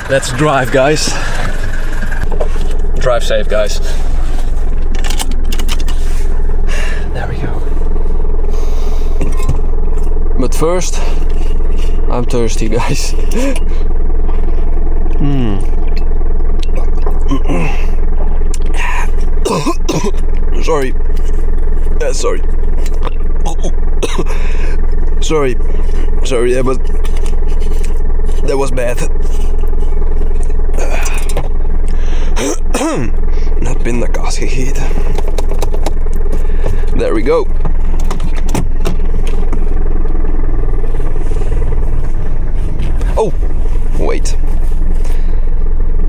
Let's drive, guys. Drive safe, guys. There we go. first, I'm thirsty, guys. Sorry. Sorry. Sorry, that was bad. Not pindakaas gegeten. There we go. Oh, wait.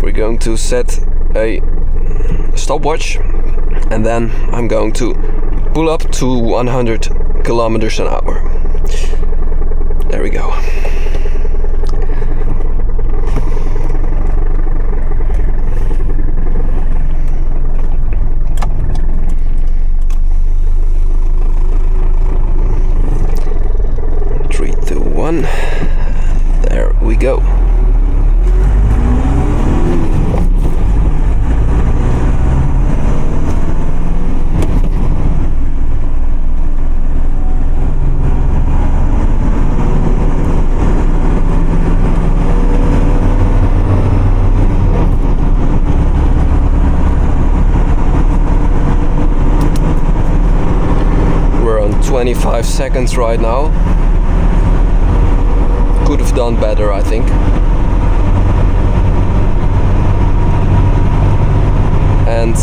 We're going to set a stopwatch and then I'm going to pull up to 100 kilometers an hour. There we go. Three, two, one. There we go. We're on 25 seconds right now. Could have done better, I think. And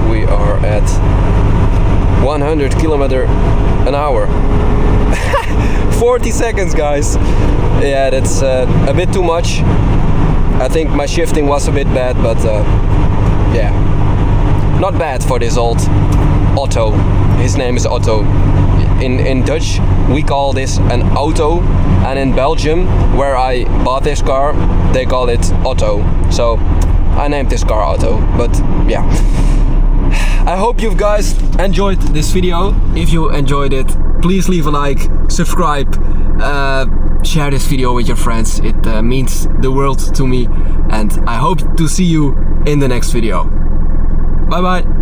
we are at 100 kilometer an hour. 40 seconds, guys. Yeah, that's a bit too much. I think my shifting was a bit bad, but yeah, not bad for this old Otto. His name is Otto. In Dutch we call this an auto, and in Belgium, where I bought this car, they call it Otto. So I named this car Otto. But yeah, I hope you guys enjoyed this video. If you enjoyed it, please leave a like, subscribe, share this video with your friends. It means the world to me, and I hope to see you in the next video. Bye bye.